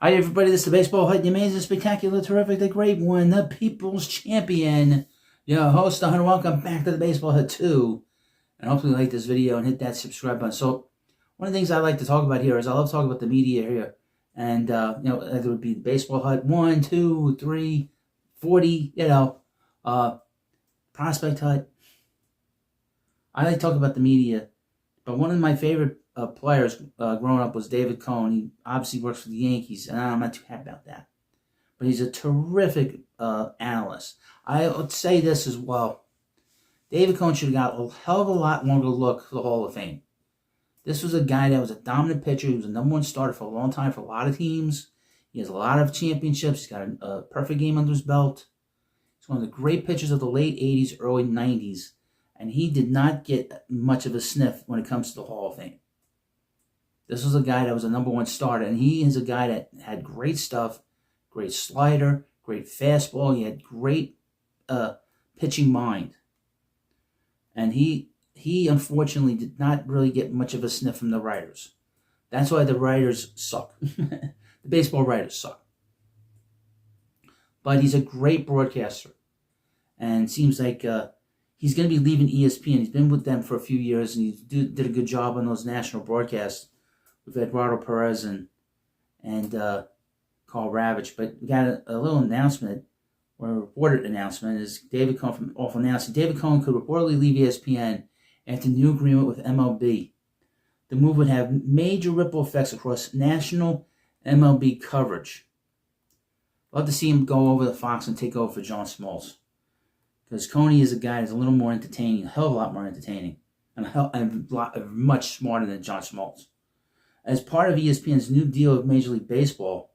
Hi everybody, this is the Baseball Hut, the amazing, spectacular, terrific, the great one, the people's champion, your host, the Hunter. Welcome back to the Baseball Hut 2, and hopefully you like this video and hit that subscribe button. So, one of the things I like to talk about here is I love talking about the media here, and, it would be the Baseball Hut 1, 2, 3, 40, Prospect Hut. I like talking about the media, but one of my favorite players growing up was David Cone. He obviously works for the Yankees, and I'm not too happy about that. But he's a terrific analyst. I would say this as well. David Cone should have got a hell of a lot longer look for the Hall of Fame. This was a guy that was a dominant pitcher. He was a #1 starter for a long time for a lot of teams. He has a lot of championships. He's got a perfect game under his belt. He's one of the great pitchers of the late 80s, early 90s. And he did not get much of a sniff when it comes to the Hall of Fame. This was a guy that was a #1 starter, and he is a guy that had great stuff, great slider, great fastball. He had great pitching mind. And he unfortunately did not really get much of a sniff from the writers. That's why the writers suck. The baseball writers suck. But he's a great broadcaster. And seems like he's going to be leaving ESPN. He's been with them for a few years, and he did a good job on those national broadcasts with Eduardo Perez and Carl Ravitch. But we got a little announcement, or a reported announcement, is David Cone from Awful Announcing. David Cone could reportedly leave ESPN after new agreement with MLB. The move would have major ripple effects across national MLB coverage. Love to see him go over to Fox and take over for John Smoltz. Because Coney is a guy that's a little more entertaining, a hell of a lot more entertaining, and much smarter than John Smoltz. As part of ESPN's new deal with Major League Baseball,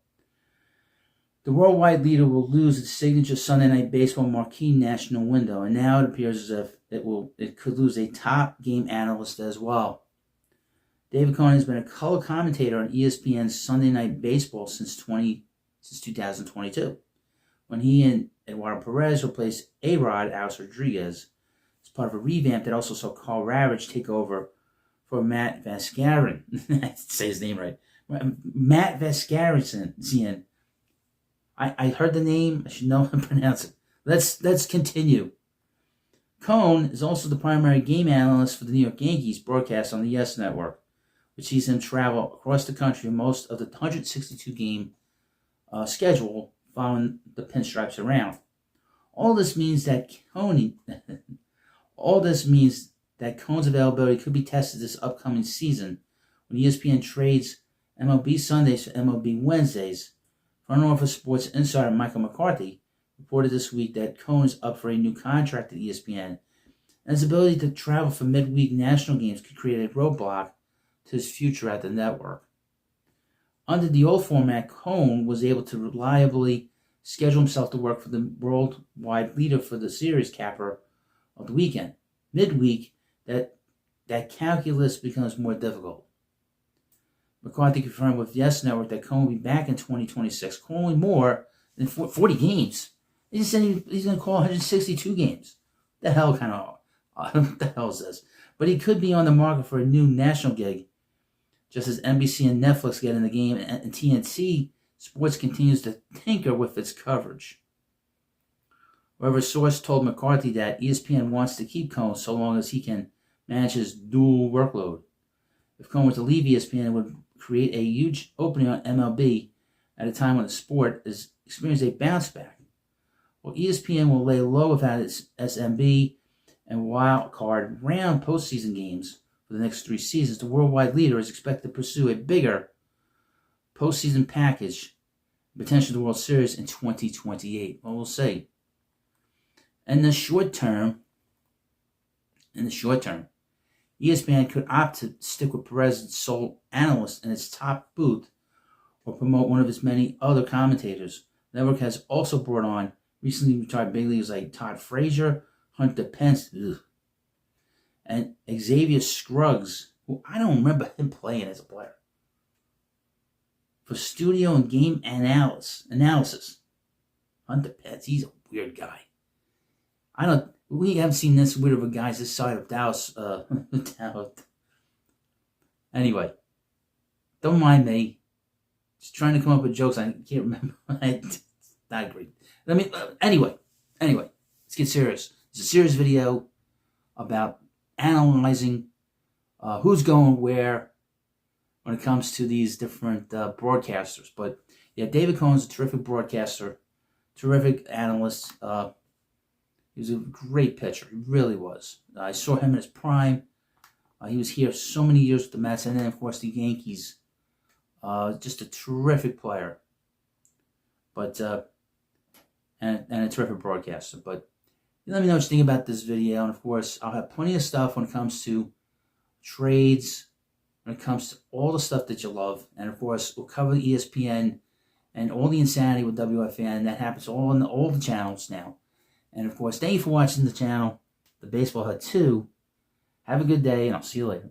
the worldwide leader will lose its signature Sunday Night Baseball marquee national window, and now it appears as if it could lose a top game analyst as well. David Cone has been a color commentator on ESPN's Sunday Night Baseball since 2022, when he and Eduardo Perez replaced A-Rod Alex Rodriguez as part of a revamp that also saw Carl Ravitch take over for Matt Vasgersian. I have to say his name right. Matt Vasgersian. I heard the name. I should know how to pronounce it. Let's continue. Cone is also the primary game analyst for the New York Yankees broadcast on the YES Network, which sees him travel across the country in most of the 162-game schedule following the pinstripes around. All this means that Cone's availability could be tested this upcoming season when ESPN trades MLB Sundays for MLB Wednesdays. Front Office Sports insider Michael McCarthy reported this week that Cone is up for a new contract at ESPN, and his ability to travel for midweek national games could create a roadblock to his future at the network. Under the old format, Cone was able to reliably schedule himself to work for the worldwide leader for the series capper of the weekend. Midweek, that calculus becomes more difficult. McCarthy confirmed with YES Network that Cone will be back in 2026, calling more than 40 games. He just said he's going to call 162 games. What the hell is this? But he could be on the market for a new national gig, just as NBC and Netflix get in the game, and TNT Sports continues to tinker with its coverage. However, a source told McCarthy that ESPN wants to keep Cone so long as he can manage his dual workload. If Cone were to leave ESPN, it would create a huge opening on MLB at a time when the sport is experiencing a bounce back. While ESPN will lay low without its SMB and wild card round postseason games for the next 3 seasons, the worldwide leader is expected to pursue a bigger postseason package, potentially the World Series in 2028. Well, we'll see. In the short term, ESPN could opt to stick with Perez as sole analyst in its top booth, or promote one of its many other commentators. The network has also brought on recently retired big leaguers like Todd Frazier, Hunter Pence, and Xavier Scruggs, who I don't remember him playing as a player, for studio and game analysis. Hunter Pence, he's a weird guy. We haven't seen this weird of a guy this side of Dallas. Anyway, don't mind me. Just trying to come up with jokes. I can't remember. It's not great. Anyway, let's get serious. It's a serious video about analyzing who's going where when it comes to these different broadcasters. But yeah, David Cone's a terrific broadcaster, terrific analyst. He was a great pitcher. He really was. I saw him in his prime. He was here so many years with the Mets, and then of course the Yankees. Just a terrific player, but and a terrific broadcaster. But let me know what you think about this video, and of course I'll have plenty of stuff when it comes to trades, when it comes to all the stuff that you love, and of course we'll cover the ESPN and all the insanity with WFN that happens all on all the channels now. And of course, thank you for watching the channel, the Baseball Hut 2. Have a good day, and I'll see you later.